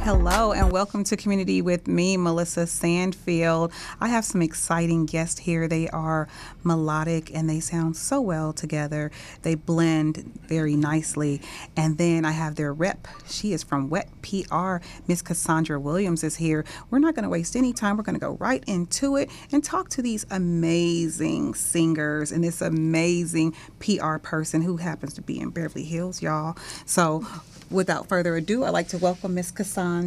Hello and welcome to Community with me, Melissa Sandfield. I have some exciting guests here. They are melodic and they sound so well together. They blend very nicely. And then I have their rep. She is from Wet PR. Miss Cassandra Williams is here. We're not going to waste any time. We're going to go right into it and talk to these amazing singers and this amazing PR person who happens to be in Beverly Hills, y'all. So without further ado, I'd like to welcome Miss Cassandra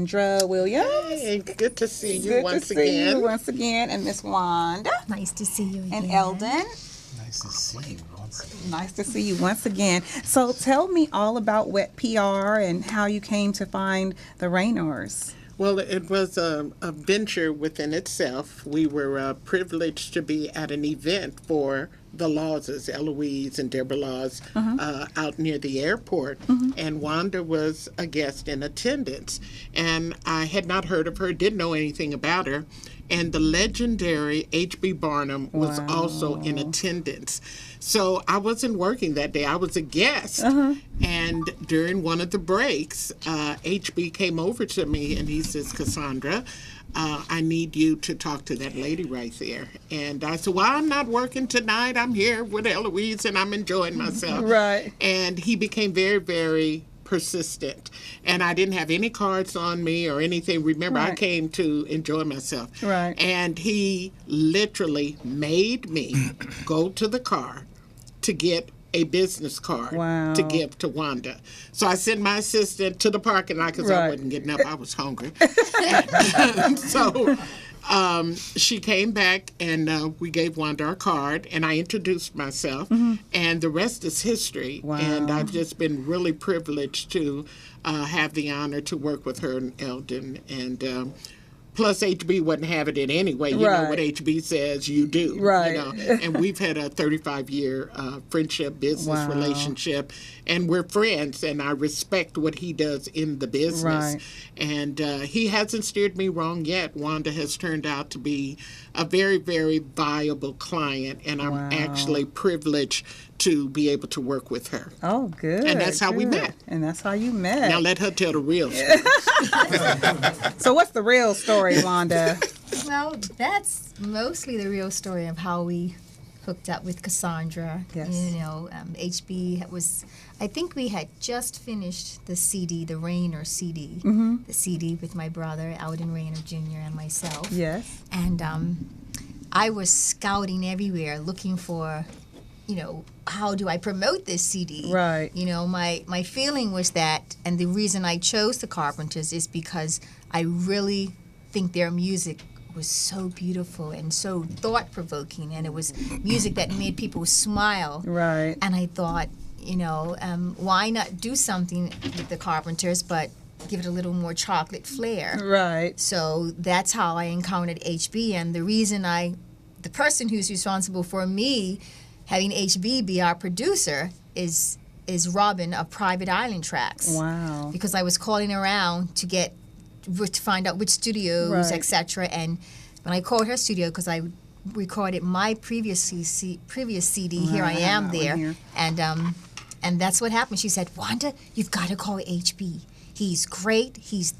Williams. Hey, good to see you Good once to see again. you once again. And Miss Wanda. Nice to see you again. And Eldon. Nice to see you once again. Nice to see you once again. So tell me all about Wet PR and how you came to find the Raynors. Well, it was a venture within itself. We were privileged to be at an event for the Lawses, Eloise and Deborah Laws, out near the airport. And Wanda was a guest in attendance. And I had not heard of her, didn't know anything about her. And the legendary H.B. Barnum was also in attendance. So I wasn't working that day. I was a guest. And during one of the breaks, H.B. came over to me and he says, Cassandra, I need you to talk to that lady right there. And I said, well, I'm not working tonight. I'm here with Eloise and I'm enjoying myself. Right. And he became very, very persistent. And I didn't have any cards on me or anything. Remember, I came to enjoy myself. Right. And he literally made me go to the car to get a business card to give to Wanda. So I sent my assistant to the parking lot because I wasn't getting up. I was hungry. And so she came back and we gave Wanda our card and I introduced myself and the rest is history. And I've just been really privileged to have the honor to work with her and Eldon and plus, HB wouldn't have it in anyway. You know what HB says, you do. Right. You know? And we've had a 35-year friendship, business relationship, and we're friends, and I respect what he does in the business. Right. And he hasn't steered me wrong yet. Wanda has turned out to be a very, very viable client, and I'm actually privileged to be able to work with her. Oh, good. And that's how we met. And that's how you met. Now let her tell the real story. So what's the real story, Wanda? Well, that's mostly the real story of how we hooked up with Cassandra. Yes. You know, HB was, I think we had just finished the CD, the Raynor CD, the CD with my brother, Alden Raynor Jr. and myself. Yes. And I was scouting everywhere looking for, you know, how do I promote this CD? Right. You know, my feeling was that, and the reason I chose the Carpenters is because I really think their music was so beautiful and so thought-provoking, and it was music that made people smile. Right. And I thought, you know, why not do something with the Carpenters, but give it a little more chocolate flair? Right. So that's how I encountered HB, and the reason the person who's responsible for me having HB be our producer is Robin of Private Island Tracks. Wow. Because I was calling around to find out which studios, etc. And when I called her studio, because I recorded my previous CD, Here I Am there, and that's what happened. She said, Wanda, you've got to call HB. He's great. He's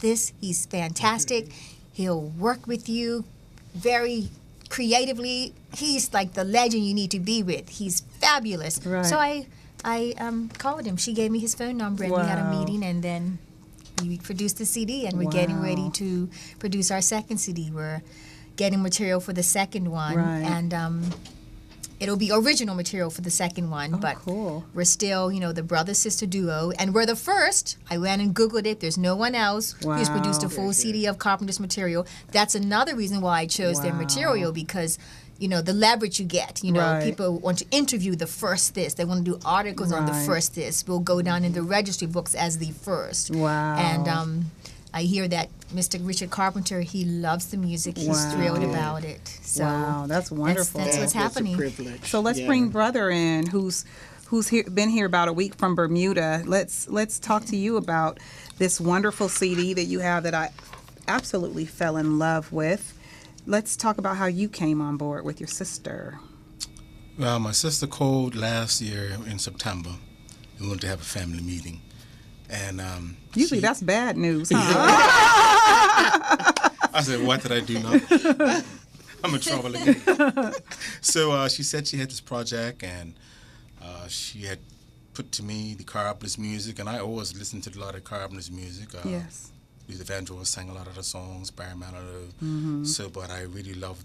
fantastic. He'll work with you very creatively. He's like the legend you need to be with. He's fabulous. Right. So I called him. She gave me his phone number, and we had a meeting, and then we produced the CD, and we're getting ready to produce our second CD. We're getting material for the second one, and it'll be original material for the second one, but cool. We're still, you know, the brother-sister duo, and we're the first. I went and Googled it. There's no one else who's produced a full CD of Carpenters material. That's another reason why I chose their material, because, you know, the leverage you get. You know, people want to interview the first this. They want to do articles on the first this. We'll go down in the registry books as the first. Wow. And I hear that Mr. Richard Carpenter, he loves the music. He's thrilled about it. So wow, that's wonderful. That's what's happening. It's a privilege. So let's bring Brother in, who's been here about a week from Bermuda. Let's talk to you about this wonderful CD that you have that I absolutely fell in love with. Let's talk about how you came on board with your sister. Well, my sister called last year in September. We wanted to have a family meeting. And Usually that's bad news, huh? I said, what did I do now? I'm in trouble again. So she said she had this project, and she had put to me the Carpenter's music, and I always listened to a lot of Carpenter's music. Yes. Luther Vandross sang a lot of the songs, Barry Manilow. So, but I really love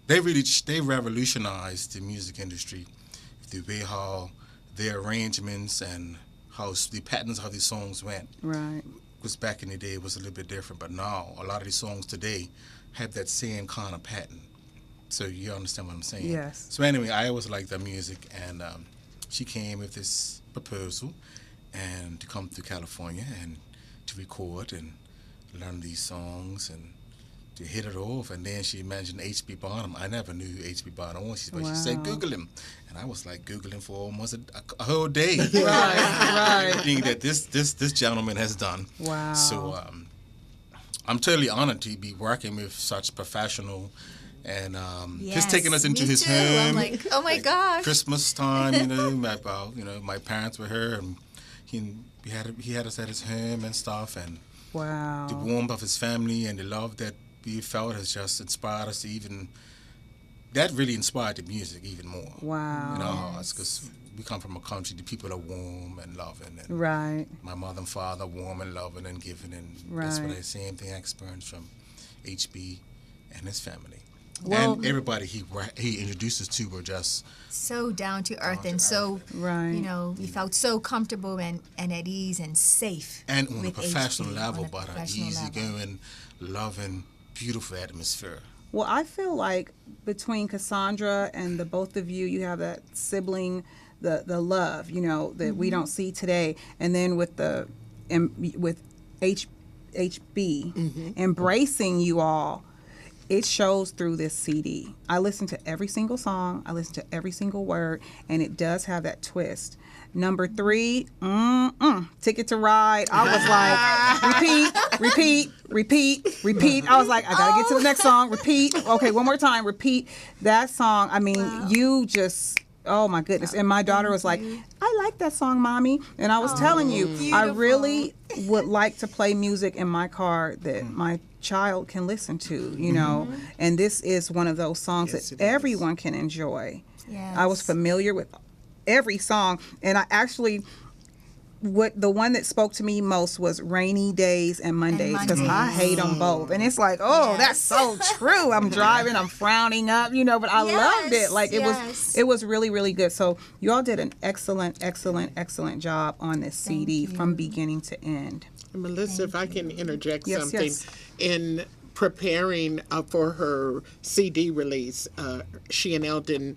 they revolutionized the music industry, the way how their arrangements and how the patterns of how these songs went. Right. Because back in the day it was a little bit different, but now a lot of these songs today have that same kind of pattern. So you understand what I'm saying? Yes. So anyway, I always liked that music, and she came with this proposal and to come to California and to record and learn these songs and to hit it off. And then she mentioned H.B. Barnum. I never knew who H.B. Barnum was, but she said Google him. And I was like Googling for almost a whole day. Right. Everything that this gentleman has done. Wow. So I'm totally honored to be working with such professional, and he's taking us into his too. home. I'm like, oh my gosh. Christmas time, my parents were here, and he had us at his home and stuff, and wow. the warmth of his family and the love that we felt has just inspired us to that really inspired the music even more. Wow. In our hearts, because we come from a country, the people are warm and loving, and right. my mother and father warm and loving and giving, and that's what I same thing I experienced from HB and his family. Well, and everybody he introduced us to were just so down to earth and so we felt so comfortable and at ease and safe. And on a with professional HB, level, on a but an professional easygoing, loving, beautiful atmosphere. Well, I feel like between Cassandra and the both of you, you have that sibling, the love, that we don't see today. And then with HB embracing you all, it shows through this CD. I listen to every single song, I listen to every single word, and it does have that twist. Number 3, Ticket to Ride. I was like, repeat. I was like, I gotta get to the next song. Repeat. Okay, one more time. Repeat. That song. I mean, you just. Oh my goodness. And my daughter was like, I like that song, Mommy. And I was telling you, beautiful. I really would like to play music in my car that my child can listen to, And this is one of those songs that everyone can enjoy. Yes. I was familiar with every song, and I actually the one that spoke to me most was Rainy Days and Mondays, because I hate them both. And it's like, that's so true. I'm driving, I'm frowning up, but I loved it. Like it was really, really good. So you all did an excellent job on this CD from beginning to end. Melissa, if I can interject something. Yes. In preparing for her CD release, she and Eldon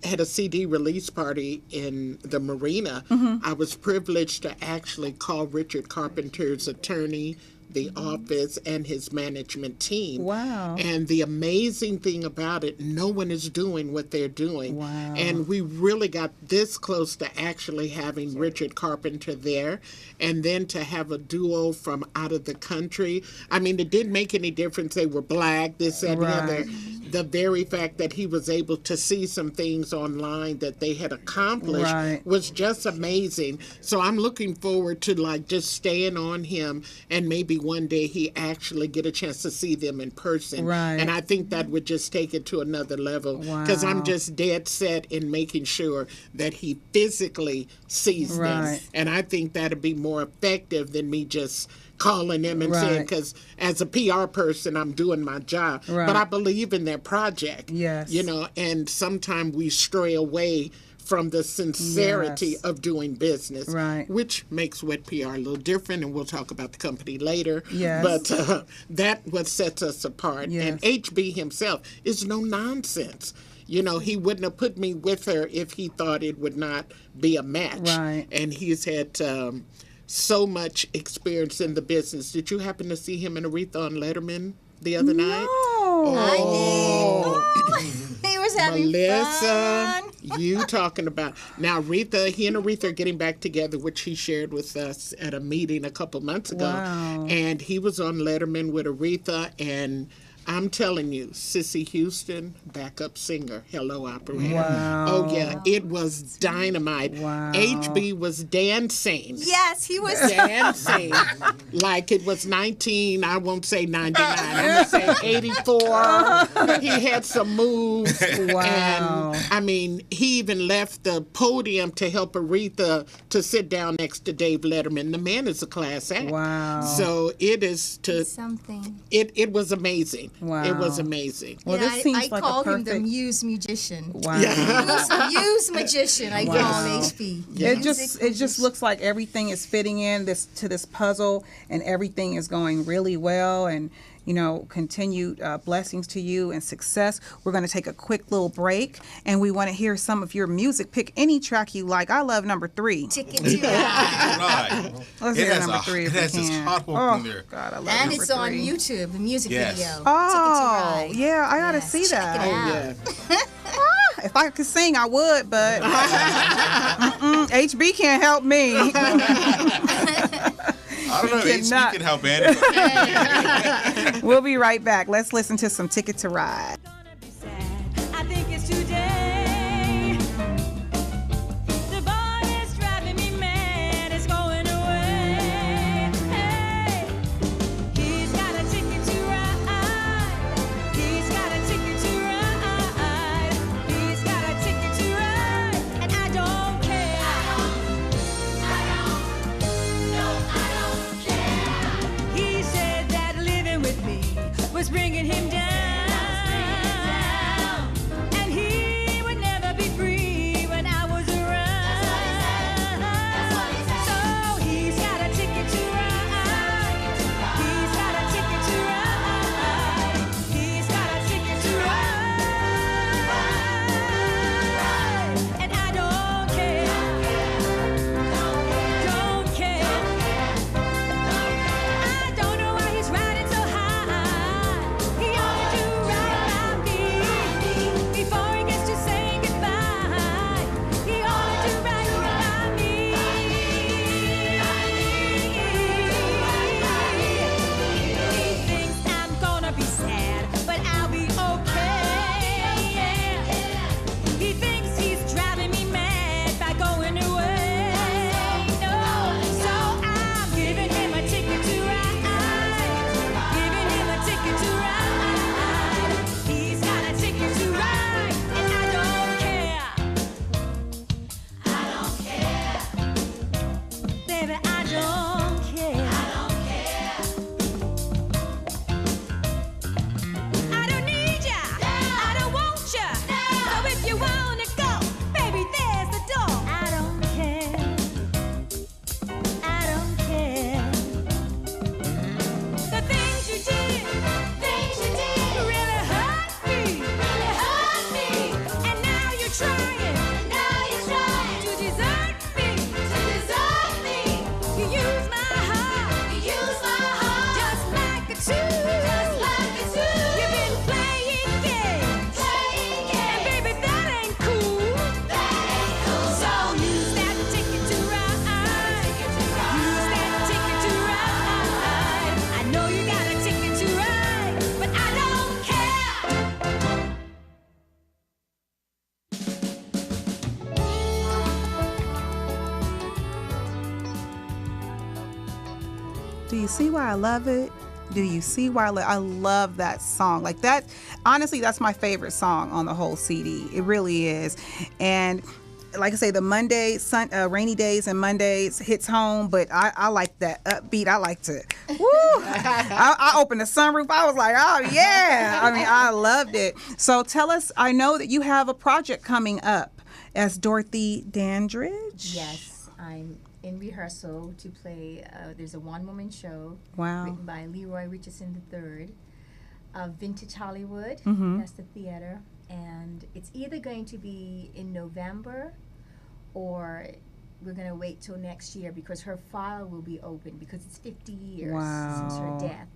had a CD release party in the marina. I was privileged to actually call Richard Carpenter's attorney, the office, and his management team. Wow. And the amazing thing about it, no one is doing what they're doing. Wow. And we really got this close to actually having Richard Carpenter there, and then to have a duo from out of the country. I mean, it didn't make any difference. They were black, this, that, and the other. The very fact that he was able to see some things online that they had accomplished was just amazing. So I'm looking forward to just staying on him, and maybe one day he actually get a chance to see them in person. Right. And I think that would just take it to another level, because I'm just dead set in making sure that he physically sees them. And I think that'd be more effective than me just calling them and saying, because as a PR person, I'm doing my job. But I believe in their project. Yes. And sometimes we stray away from the sincerity of doing business, which makes Wet PR a little different, and we'll talk about the company later. But that what sets us apart. And HB himself is no nonsense. He wouldn't have put me with her if he thought it would not be a match. And he's had so much experience in the business. Did you happen to see him and Aretha on Letterman the other night? I did. He was having Melissa, fun. you talking about. Now, he and Aretha are getting back together, which he shared with us at a meeting a couple months ago. And he was on Letterman with Aretha, and I'm telling you, Cissy Houston, backup singer, hello operator. Wow. Oh yeah, it was dynamite. Wow. HB was dancing. Yes, he was. Dancing like it was 19, I won't say 99, I'm going to say 84. He had some moves. Wow. And, I mean, he even left the podium to help Aretha to sit down next to Dave Letterman. The man is a class act. Wow. So it is to, Something. it was amazing. Wow. It was amazing. Well, Yeah, this seems I like call a perfect. him the muse musician. Wow. Muse magician. I call him HB. It Music just looks like everything is fitting in this puzzle, and everything is going really well, and continued blessings to you and success. We're going to take a quick little break, and we want to hear some of your music. Pick any track you like. I love number 3. Ticket to Ride. Right. Let's It hear has number a- 3 if it we has this can. hot hook Oh in there. God, I love And number it's on 3. YouTube, the music Yes. video. Oh, Ticket to Ride. yeah, I gotta Yes, see check that. it Oh, out. yeah. If I could sing, I would, but HB can't help me. I don't know. HB cannot. can help anybody. We'll be right back. Let's listen to some Ticket to Ride. I think it's today. The boy is driving me mad. It's going away. Hey, he's got a ticket to ride. He's got a ticket to ride. He's got a ticket to ride, and I don't care. I don't care. He said that living with me was bringing him down. And he would never be free when I was around. So he's got a ticket to ride. He's got a ticket to ride. He's got a ticket to ride. And I don't care. Don't care. I don't know why he's riding so high. He ought to ride by me before he gets to saying goodbye. He ought to ride by me. He thinks I'm gonna be sad, but I'll be okay. He thinks he's driving me mad by going away. No, so I'm giving him a ticket to ride. Giving him a ticket to ride. He's got a ticket to ride, and I don't care. I don't care. Baby, I don't care. I don't care. I don't need ya. I don't want ya. So if you wanna go, baby, there's the door. I don't care. I don't care. The things you did really hurt me. And now you're trying to desert me. You use my heart. Just like a tool. You've been playing games. And baby, that ain't cool. So use that ticket to ride. Use that ticket to ride. I know you got a ticket to ride, but I don't care. Do you see why I love it? Do you see why I love that song? Like that, honestly, that's my favorite song on the whole CD. It really is. And like I say, the rainy days and Mondays hits home, but I like that upbeat. I like to, woo! I opened the sunroof. I was like, oh yeah. I mean, I loved it. So tell us, I know that you have a project coming up as Dorothy Dandridge. Yes, I'm in rehearsal to play. There's a one-woman show Wow. written by Leroy Richardson III of Vintage Hollywood. Mhm. That's the theater. And it's either going to be in November or we're going to wait till next year because her file will be open because it's 50 years since her Wow. death.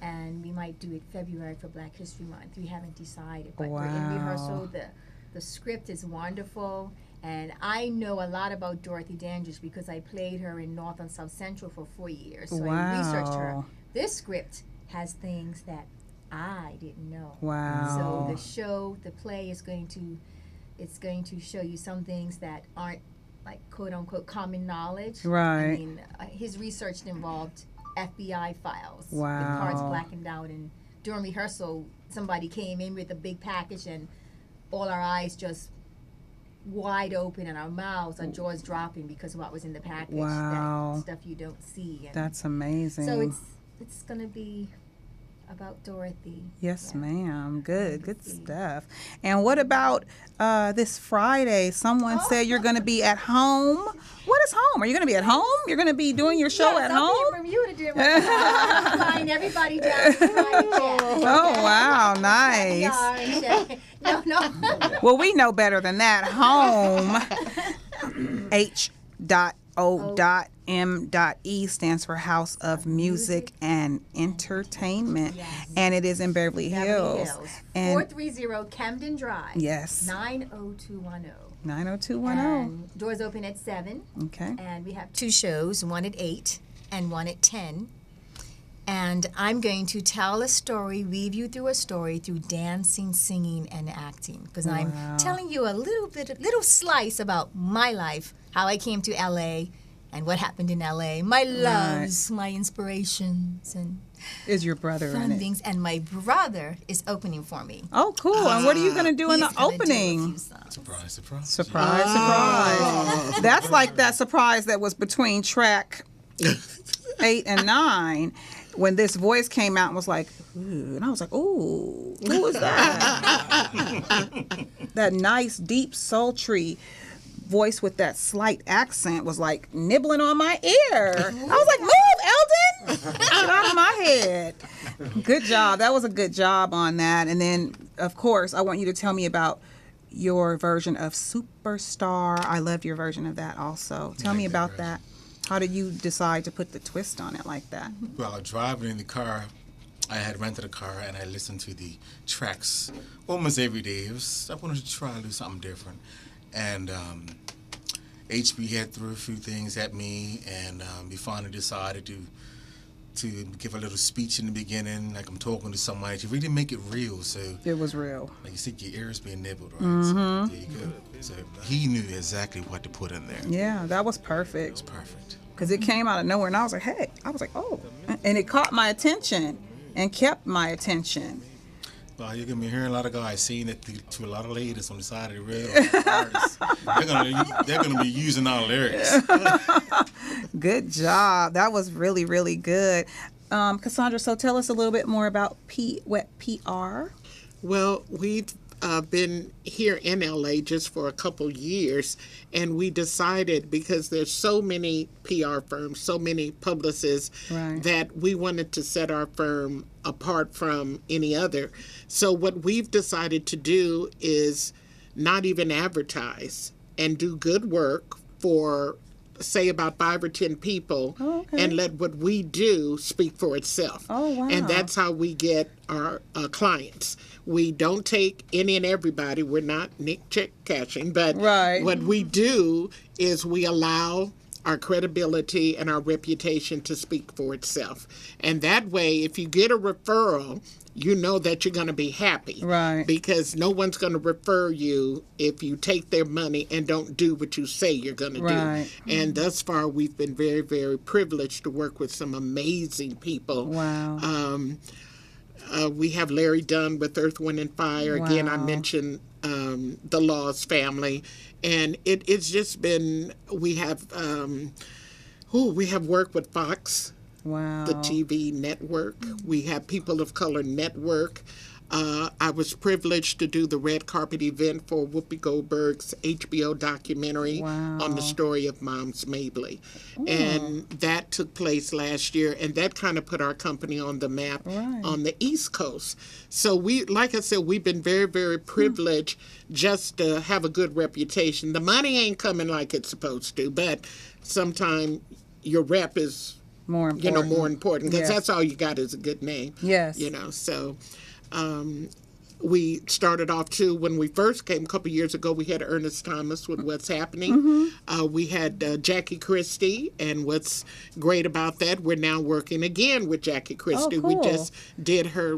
And we might do it February for Black History Month. We haven't decided, but we're in Wow. rehearsal. The script is wonderful. And I know a lot about Dorothy Dandridge because I played her in North and South Central for 4 years. So I researched her. Wow. This script has things that I didn't know. Wow. So the play is going to show you some things that aren't like quote unquote common knowledge. Right. I mean, his research involved FBI files. Wow. With cards blackened out, and during rehearsal, somebody came in with a big package, and all our eyes just wide open and our mouths, our jaws dropping because of what was in the package. Wow. That stuff you don't see. And That's amazing. so it's going to be about Dorothy. Yes, Yeah. ma'am. Good see. stuff. And what about this Friday? Someone said you're going to be at home. What is home? Are you going to be at home? You're going to be doing your show Yes, at I'll home? be in Bermuda doing my flying everybody down to private jet. Oh, wow. Nice. No. Well, we know better than that. Home, H.O.M.E stands for House of Music and Entertainment. Yes. And it is in Beverly Hills. 430 Camden Drive. Yes. 90210. 90210. And doors open at 7. Okay. And we have 2 shows, one at 8 and one at 10. And I'm going to tell a story, weave you through a story through dancing, singing, and acting. Because I'm telling you a little slice about my life, how I came to LA and what happened in LA, my loves, my inspirations, and Is your brother in fun it? things. And my brother is opening for me. Oh, cool. And what are you going to do in He's the gonna do a opening? few songs. Surprise, surprise. Surprise. That's like that surprise that was between track 8 and 9 when this voice came out and was like, ooh. And I was like, ooh, who is that? That nice, deep, sultry voice with that slight accent was like nibbling on my ear. I was like, move, Eldon! Get out of my head. Good job. That was a good job on that. And then, of course, I want you to tell me about your version of Superstar. I loved your version of that also. Tell me about that. How did you decide to put the twist on it like that? Well, driving in the car, I had rented a car and I listened to the tracks almost every day. I wanted to try to do something different. And HB had threw a few things at me, and we finally decided to give a little speech in the beginning, like I'm talking to somebody, to really make it real. So It was real. like you said, your ears being nibbled, right? So there you go. So he knew exactly what to put in there. Yeah, that was perfect. Perfect. Because it came out of nowhere, and I was like, hey. I was like, oh. And it caught my attention and kept my attention. Well, you're going to be hearing a lot of guys saying it to a lot of ladies on the side of the road. Artists. They're going to be using our lyrics. Good job. That was really, really good. Cassandra, so tell us a little bit more about Wet PR. Well, we've been here in LA just for a couple years, and we decided, because there's so many PR firms, so many publicists, Right. that we wanted to set our firm apart from any other. So what we've decided to do is not even advertise and do good work for, say, about 5 or 10 people, and let what we do speak for itself. Oh, wow. And that's how we get our clients. We don't take any and everybody. We're not Nick check cashing, but Right. what we do is we allow our credibility and our reputation to speak for itself. And that way, if you get a referral, you know that you're going to be happy. Right. Because no one's going to refer you if you take their money and don't do what you say you're going to Right. do. And thus far, we've been very, very privileged to work with some amazing people. Wow. We have Larry Dunn with Earth, Wind, and Fire. Again, I Wow. mentioned the Laws family. And it's just been, we have worked with Fox, Wow. the TV network. We have People of Color Network. I was privileged to do the red carpet event for Whoopi Goldberg's HBO documentary on the story of Moms Mabley. And that took place last year, and that kind of put our company on the map on the East Coast. So we, like I said, we've been very, very privileged just to have a good reputation. The money ain't coming like it's supposed to, but sometimes your rep is More important. more important, because Yes. that's all you got is a good name. Yes. So we started off too when we first came a couple years ago. We had Ernest Thomas with What's Happening. We had Jackie Christie, and what's great about that, we're now working again with Jackie Christie. cool. We just did her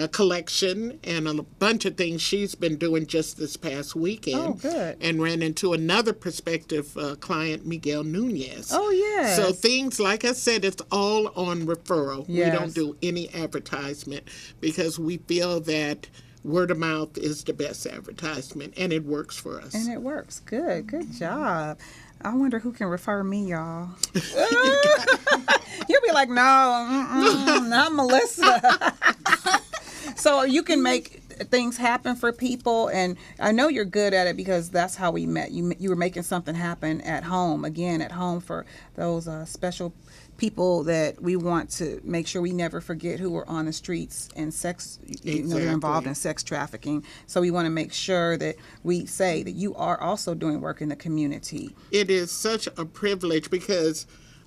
collection and a bunch of things she's been doing just this past weekend. Oh, good. And ran into another prospective client, Miguel Nunez. Oh, yes. So things, like I said, it's all on referral. Yes. We don't do any advertisement because we feel that word of mouth is the best advertisement, and it works for us. And it works. Good job. I wonder who can refer me, y'all. You'll be like, no, not Melissa. So you can make things happen for people, and I know you're good at it because that's how we met. You were making something happen at home, for those special people that we want to make sure we never forget who are on the streets and sex, they're involved in sex trafficking. So we want to make sure that we say that you are also doing work in the community. It is such a privilege because,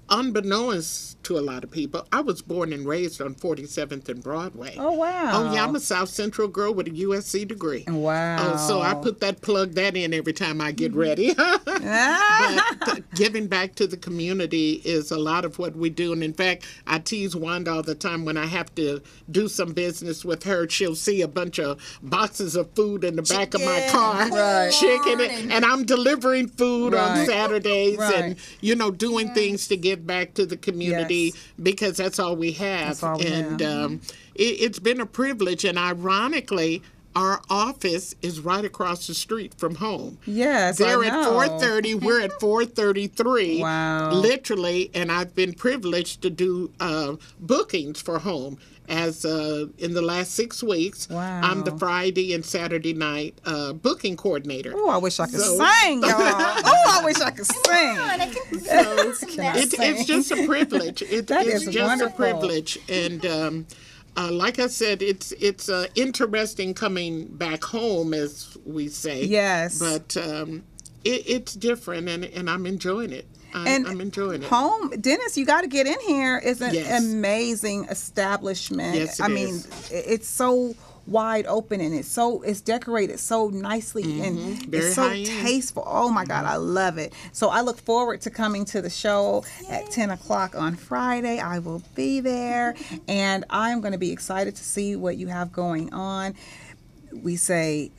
unbeknownst to a lot of people, I was born and raised on 47th and Broadway. Oh, wow. Oh, yeah, I'm a South Central girl with a USC degree. Wow. Oh, so I plug that in every time I get ready. But giving back to the community is a lot of what we do. And in fact, I tease Wanda all the time when I have to do some business with her. She'll see a bunch of boxes of food in the back of my car. Right. Chicken. And I'm delivering food on Right. Saturdays Right. and, doing things to give back to the community because that's all we have. That's all we have. It's been a privilege. And ironically, our office is right across the street from home. Yes, They're I at know. 4:30. We're at 4:33. Wow. Literally, and I've been privileged to do bookings for home. As in the last 6 weeks, Wow. I'm the Friday and Saturday night booking coordinator. Oh, I wish I could So- sing, y'all. Oh, I wish I could sing. It's just a privilege. That it's is just wonderful. a privilege, and like I said, it's interesting coming back home, as we say. Yes. But it's different, and I'm enjoying it. I'm enjoying it. Home, Dennis, you got to get in here. It's an Yes. amazing establishment. Yes, it I mean, is. it's so wide open and it's decorated so nicely and Very it's so high-end. tasteful. Oh my God, I love it. So I look forward to coming to the show at 10 o'clock on Friday. I will be there and I'm going to be excited to see what you have going on. We say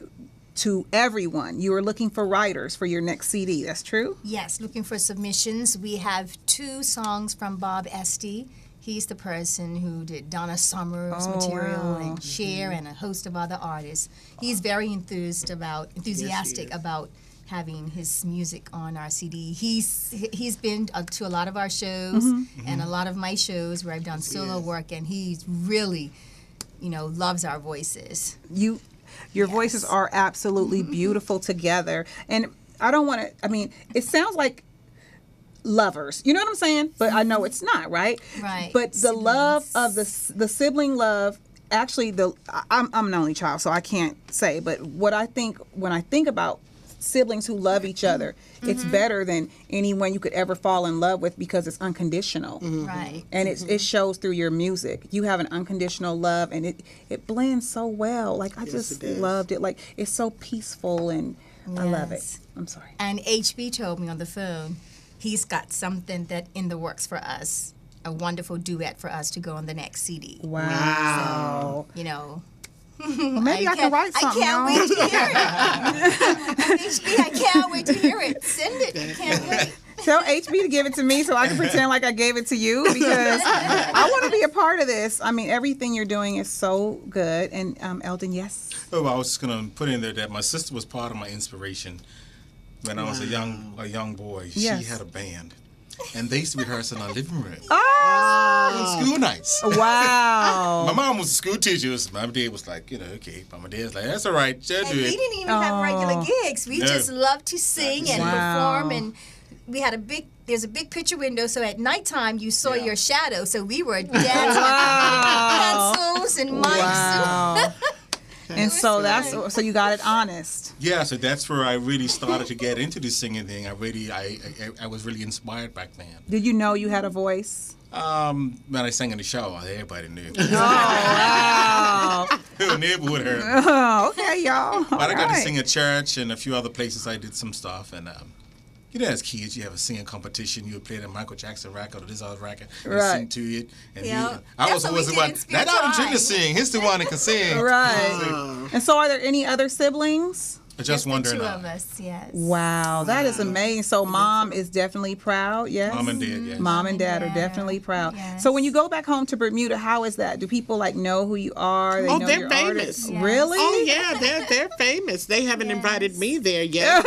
to everyone, you are looking for writers for your next CD. That's true? Yes, looking for submissions. We have 2 songs from Bob Esty. He's the person who did Donna Summer's material wow. and Cher and a host of other artists. He's very enthusiastic about having his music on our CD. He's been to a lot of our shows and a lot of my shows where I've done solo work, and he's really, loves our voices. Your voices are absolutely beautiful together. And I don't want to, it sounds like lovers. You know what I'm saying? But I know it's not, right? Right. But the love of the sibling love, actually, I'm an only child, so I can't say. But what I think, when I think about siblings who love each other, it's better than anyone you could ever fall in love with because it's unconditional. Right. And it shows through your music. You have an unconditional love, and it blends so well. Like, I just it does. loved it. Like, it's so peaceful, and I love it. Yes. I'm sorry. And HB told me on the phone, he's got something that in the works for us, a wonderful duet for us to go on the next CD. Wow. Well, maybe I can write something. I can't y'all. wait to hear it. HB, I can't wait to hear it. Send it. I can't wait. Tell HB to give it to me so I can pretend like I gave it to you because I want to be a part of this. Everything you're doing is so good. And Eldon, yes? Oh, I was just gonna put in there that my sister was part of my inspiration when I was a young boy. Yes. She had a band, and they used to rehearse in our living room Oh, on school nights. wow. My mom was a school teacher. So my dad was like, okay. But my dad's like, that's all right. She'll And do we it. didn't even have regular gigs. We No. just loved to sing and Wow. perform, and we had there's a big picture window, so at nighttime you saw your shadow, so we were dancing Wow. with pencils and mics. Wow. And so so you got it honest. Yeah, so that's where I really started to get into the singing thing. I was really inspired back then. Did you know you had a voice? When I sang in the show, everybody knew. Oh, wow. whole neighborhood heard me. Oh, okay, y'all. But I got to Alright. sing at church and a few other places. I did some stuff, and you know, as kids, you have a singing competition. You would play the Michael Jackson record or this other record, and Right. sing to it. And Yeah. I was That's what always we the did one. in Spiritual That Junior High. sing. He's the one that can sing. Right. And so, are there any other siblings? Just the wondering. two of us, yes. Wow, that is amazing. So, mom is definitely proud. Yes. Mom and dad, yes. Mom and dad are Yeah. definitely proud. Yes. So when you go back home to Bermuda, how is that? Do people like know who you are? They Oh, know they're your famous. artist? Yes. Really? Oh yeah, they're famous. They haven't Yes. invited me there yet.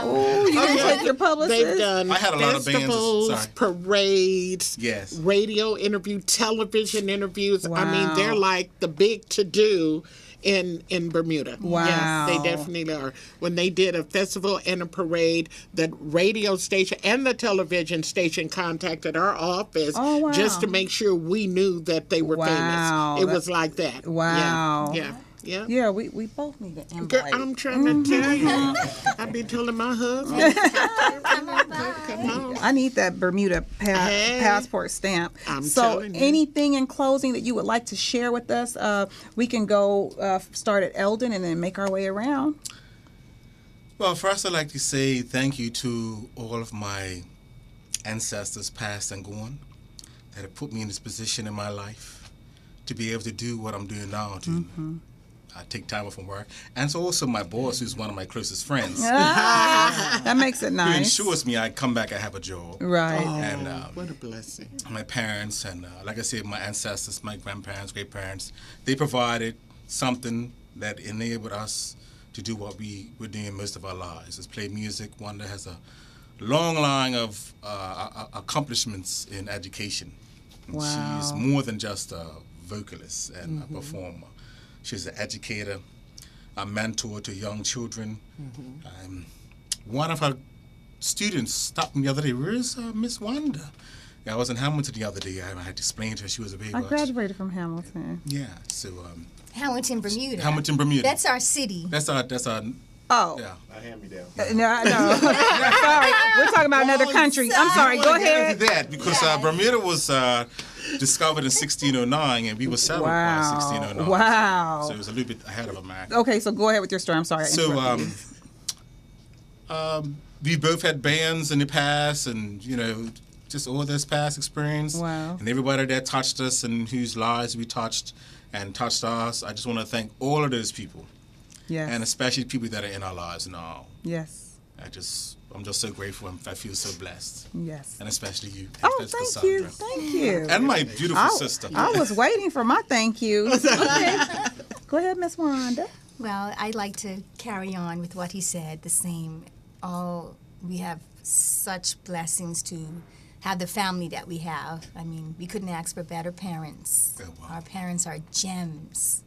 Oh, you didn't take your publicist? They've done I had a lot of bands. festivals, Sorry. parades, Yes. radio interview, television interviews. I mean, Wow. they're like the big to do in Bermuda. Wow. Yes, they definitely are. When they did a festival and a parade, the radio station and the television station contacted our office Oh, wow. just to make sure we knew that they were Wow, famous. It that- was like that. Wow. Yeah. Yeah. Yeah, we both need to invite. Girl, I'm trying to tell you. I've been telling my husband. Come on. I need that Bermuda Hey. passport stamp. I'm so, telling you. anything in closing that you would like to share with us? We can go start at Eldon and then make our way around. Well, first I'd like to say thank you to all of my ancestors, past and gone, that have put me in this position in my life to be able to do what I'm doing now, to take time off from work. And so also my boss, who's one of my closest friends, That makes it who nice. ensures me I come back, I have a job. Right. And What a blessing. my parents and, like I said, my ancestors, my grandparents, great parents, they provided something that enabled us to do what we were doing most of our lives, is play music. One that has a long line of accomplishments in education. And Wow. She's more than just a vocalist and a performer. She's an educator, a mentor to young children. One of her students stopped me the other day. Where's Miss Wanda? I was in Hamilton the other day. I had to explain to her she was a baby. I graduated from Hamilton. Yeah, so Hamilton, Bermuda. Hamilton, Bermuda. That's our city. That's our Oh. yeah. No. Sorry. We're talking about another country. I'm sorry. Go ahead. That because Bermuda was discovered in 1609 and we were settled by Wow. 1609. Wow. So it was a little bit ahead of America. Okay, so go ahead with your story. I'm sorry. I So interrupted you. we both had bands in the past, and just all this past experience. Wow. And everybody that touched us and whose lives we touched and touched us. I just want to thank all of those people, Yes. and especially people that are in our lives now. Yes. I'm just so grateful, and I feel so blessed, Yes. and especially you. Oh, especially thank you. Cassandra. Thank you. And my beautiful sister. I was waiting for my thank you. Okay. Go ahead, Miss Wanda. Well, I'd like to carry on with what he said, the same. We have such blessings to have the family that we have. I mean, we couldn't ask for better parents. Oh, wow. Our parents are gems.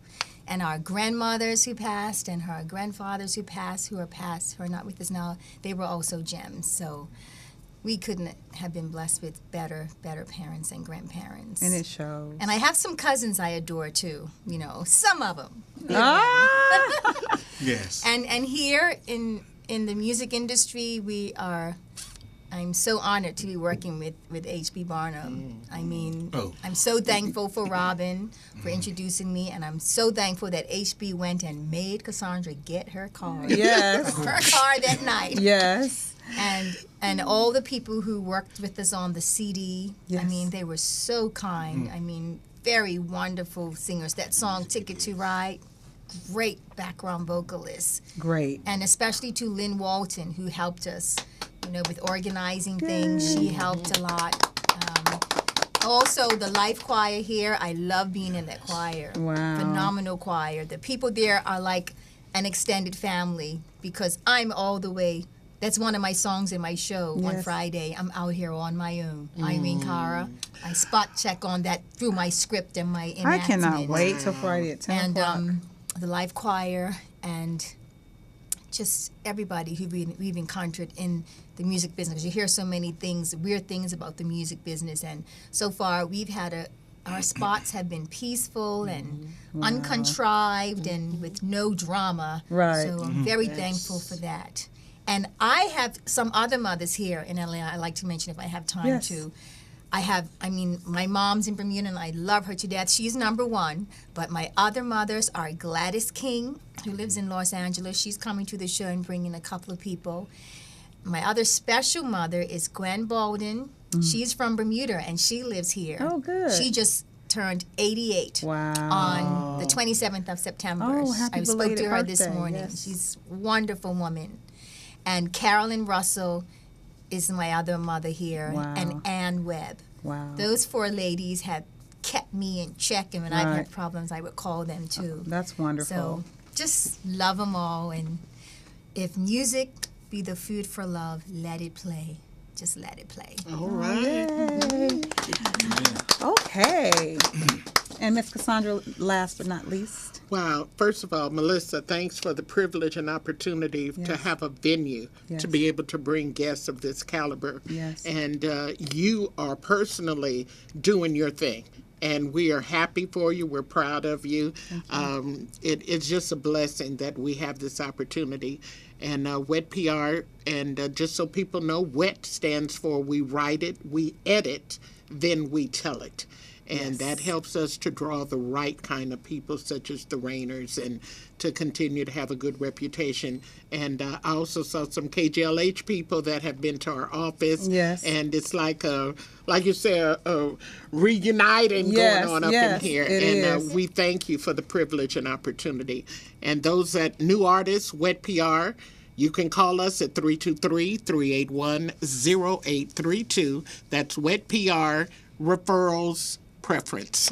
And our grandmothers who passed and our grandfathers who are not with us now, they were also gems. So we couldn't have been blessed with better parents and grandparents. And it shows. And I have some cousins I adore too, some of them. Ah! Yes. And here in the music industry, I'm so honored to be working with H.B. Barnum. I mean, I'm so thankful for Robin for introducing me, and I'm so thankful that H.B. went and made Cassandra get her card. Yes. Her card that night. Yes. And all the people who worked with us on the CD, I Yes. mean, they were so kind. I mean, very wonderful singers. That song, Ticket to Ride, great background vocalists. Great. And especially to Lynn Walton, who helped us, with organizing things. She helped a lot. Also, the Life Choir here, I love being in that choir. Wow. Phenomenal choir. The people there are like an extended family because I'm all the way. That's one of my songs in my show on Yes. Friday. I'm out here on my own. Irene Cara. I spot check on that through my script and my I enactment. cannot wait till Friday at 10 And o'clock. the Life Choir and just everybody who we've encountered in the music business. You hear so many things, weird things about the music business, and so far we've had our spots have been peaceful and uncontrived and with no drama. Right. So I'm very thankful for that. And I have some other mothers here in LA I'd like to mention if I have time Yes. to. my mom's in Bermuda and I love her to death. She's number one. But my other mothers are Gladys King, who lives in Los Angeles. She's coming to the show and bringing a couple of people. My other special mother is Gwen Bolden. She's from Bermuda and she lives here. Oh, good. She just turned 88 on the 27th of September. Oh, happy I spoke belated to her this birthday, morning. yes. She's a wonderful woman. And Carolyn Russell is my other mother here, Wow. and Ann Webb. Wow. Those four ladies have kept me in check, and when I've Right. had problems, I would call them too. That's wonderful. So just love them all, and if music be the food for love, let it play. Just let it play. All right. Okay. And Miss Cassandra, last but not least. Wow. First of all, Melissa, thanks for the privilege and opportunity to Yes. have a venue Yes. to be able to bring guests of this caliber. Yes. And you are personally doing your thing. And we are happy for you. We're proud of you. It's just a blessing that we have this opportunity. And WET PR, and just so people know, WET stands for we write it, we edit, then we tell it. And that helps us to draw the right kind of people, such as the Rainers, and to continue to have a good reputation. And I also saw some KGLH people that have been to our office. Yes. And it's like you say, a reuniting Yes, going on up yes, in here. it And is. we thank you for the privilege and opportunity. And those that new artists, WET PR, you can call us at 323-381-0832. That's WET PR referrals preference.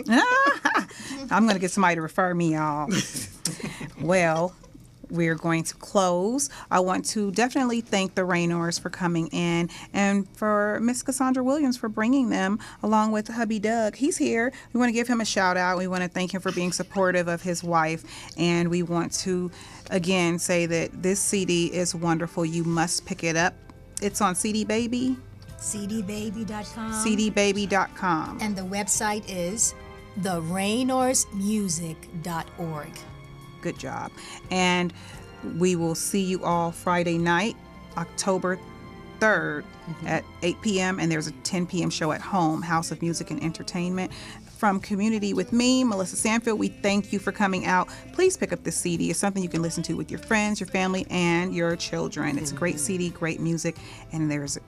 I'm going to get somebody to refer me, y'all. Well, we're going to close. I want to definitely thank the Raynors for coming in, and for Miss Cassandra Williams for bringing them, along with hubby Doug. He's here. We want to give him a shout out. We want to thank him for being supportive of his wife, and we want to again say that this CD is wonderful. You must pick it up. It's on CD Baby, cdbaby.com. cdbaby.com. And the website is theraynorsmusic.org. Good job. And we will see you all Friday night, October 3rd at 8 p.m. And there's a 10 p.m. show at home, House of Music and Entertainment. From Community with me, Melissa Sanfield, we thank you for coming out. Please pick up this CD. It's something you can listen to with your friends, your family, and your children. It's a great CD, great music, and there's a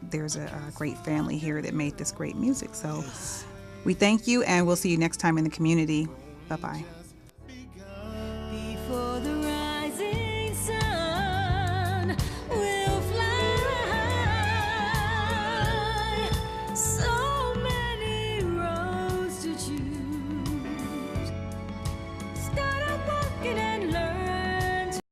great family here that made this great music. So we thank you, and we'll see you next time in the community. Bye-bye. Before the